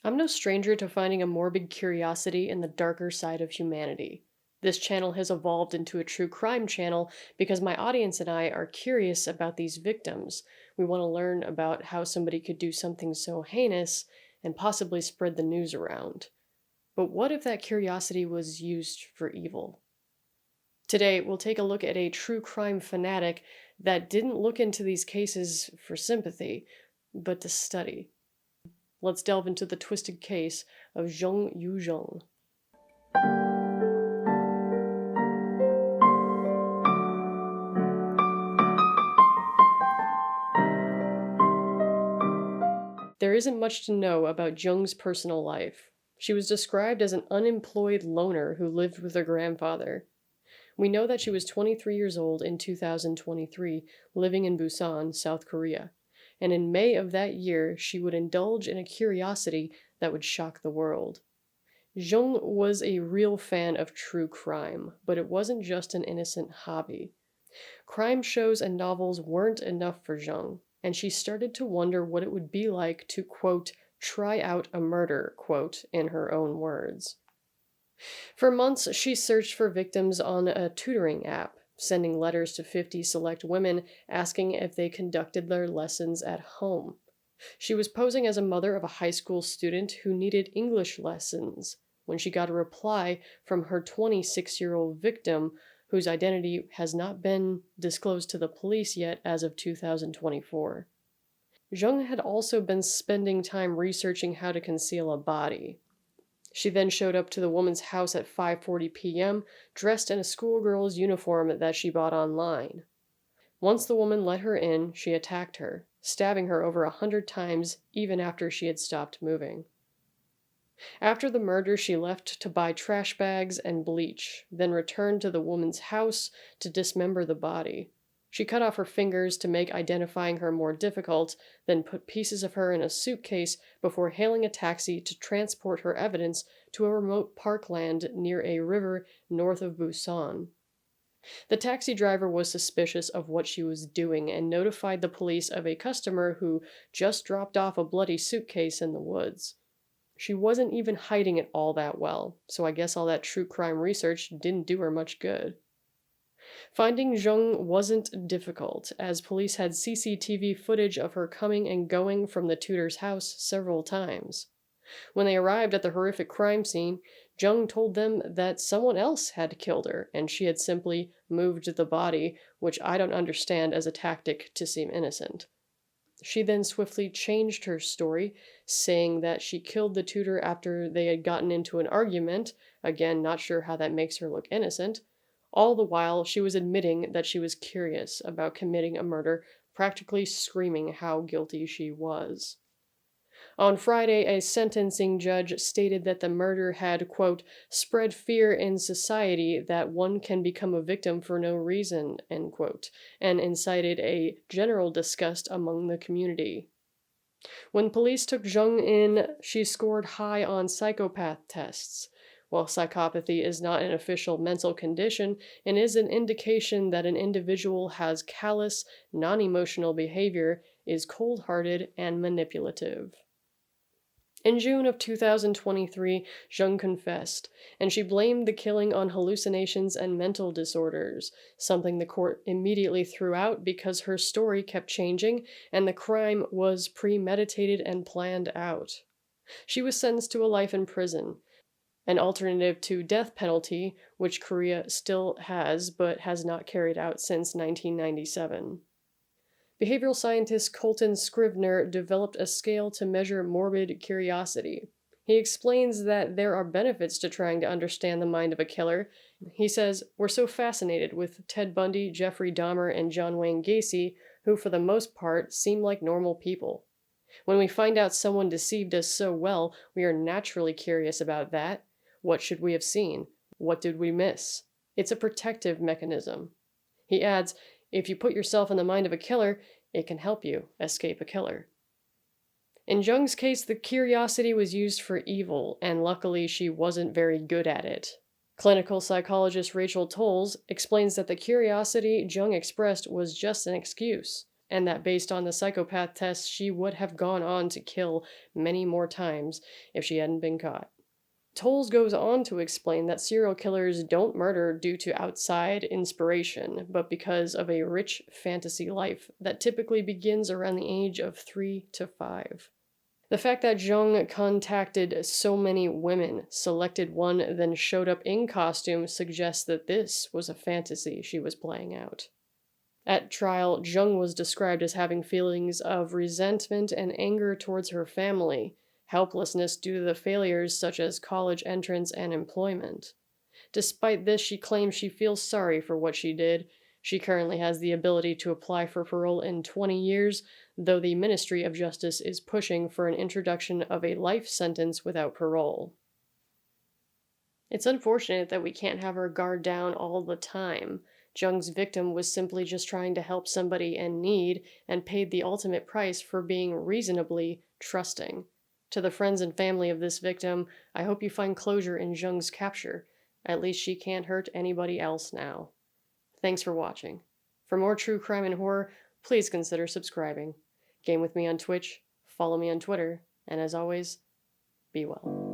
I'm no stranger to finding a morbid curiosity in the darker side of humanity. This channel has evolved into a true crime channel because my audience and I are curious about these victims. We want to learn about how somebody could do something so heinous and possibly spread the news around. But what if that curiosity was used for evil? Today, we'll take a look at a true crime fanatic that didn't look into these cases for sympathy, but to study. Let's delve into the twisted case of Jung Yoo-Jung. There isn't much to know about Jung's personal life. She was described as an unemployed loner who lived with her grandfather. We know that she was 23 years old in 2023, living in Busan, South Korea. And in May of that year, she would indulge in a curiosity that would shock the world. Jung was a real fan of true crime, but it wasn't just an innocent hobby. Crime shows and novels weren't enough for Jung, and she started to wonder what it would be like to, quote, try out a murder, quote, in her own words. For months, she searched for victims on a tutoring app, sending letters to 50 select women asking if they conducted their lessons at home. She was posing as a mother of a high school student who needed English lessons when she got a reply from her 26-year-old victim, whose identity has not been disclosed to the police yet as of 2024. Jung had also been spending time researching how to conceal a body. She then showed up to the woman's house at 5:40 p.m., dressed in a schoolgirl's uniform that she bought online. Once the woman let her in, she attacked her, stabbing her over 100 times even after she had stopped moving. After the murder, she left to buy trash bags and bleach, then returned to the woman's house to dismember the body. She cut off her fingers to make identifying her more difficult, then put pieces of her in a suitcase before hailing a taxi to transport her evidence to a remote parkland near a river north of Busan. The taxi driver was suspicious of what she was doing and notified the police of a customer who just dropped off a bloody suitcase in the woods. She wasn't even hiding it all that well, so I guess all that true crime research didn't do her much good. Finding Jung wasn't difficult, as police had CCTV footage of her coming and going from the tutor's house several times. When they arrived at the horrific crime scene, Jung told them that someone else had killed her, and she had simply moved the body, which I don't understand as a tactic to seem innocent. She then swiftly changed her story, saying that she killed the tutor after they had gotten into an argument, again not sure how that makes her look innocent. All the while, she was admitting that she was curious about committing a murder, practically screaming how guilty she was. On Friday, a sentencing judge stated that the murder had, quote, spread fear in society that one can become a victim for no reason, end quote, and incited a general disgust among the community. When police took Jung in, she scored high on psychopath tests. While psychopathy is not an official mental condition and is an indication that an individual has callous, non-emotional behavior, is cold-hearted and manipulative. In June of 2023, Jung confessed, and she blamed the killing on hallucinations and mental disorders, something the court immediately threw out because her story kept changing and the crime was premeditated and planned out. She was sentenced to a life in prison, an alternative to death penalty, which Korea still has but has not carried out since 1997. Behavioral scientist Colton Scrivener developed a scale to measure morbid curiosity. He explains that there are benefits to trying to understand the mind of a killer. He says, we're so fascinated with Ted Bundy, Jeffrey Dahmer, and John Wayne Gacy, who for the most part seem like normal people. When we find out someone deceived us so well, we are naturally curious about that. What should we have seen? What did we miss? It's a protective mechanism. He adds, if you put yourself in the mind of a killer, it can help you escape a killer. In Jung's case, the curiosity was used for evil, and luckily she wasn't very good at it. Clinical psychologist Rachel Tolles explains that the curiosity Jung expressed was just an excuse. and that based on the psychopath tests, she would have gone on to kill many more times if she hadn't been caught. Tolles goes on to explain that serial killers don't murder due to outside inspiration, but because of a rich fantasy life that typically begins around the age of 3 to 5. The fact that Jung contacted so many women, selected one, then showed up in costume suggests that this was a fantasy she was playing out. At trial, Jung was described as having feelings of resentment and anger towards her family, helplessness due to the failures such as college entrance and employment. Despite this, she claims she feels sorry for what she did. She currently has the ability to apply for parole in 20 years, though the Ministry of Justice is pushing for an introduction of a life sentence without parole. It's unfortunate that we can't have our guard down all the time. Jung's victim was simply just trying to help somebody in need and paid the ultimate price for being reasonably trusting. To the friends and family of this victim, I hope you find closure in Jung's capture. At least she can't hurt anybody else now. Thanks for watching. For more true crime and horror, please consider subscribing. Game with me on Twitch, follow me on Twitter, and as always, be well.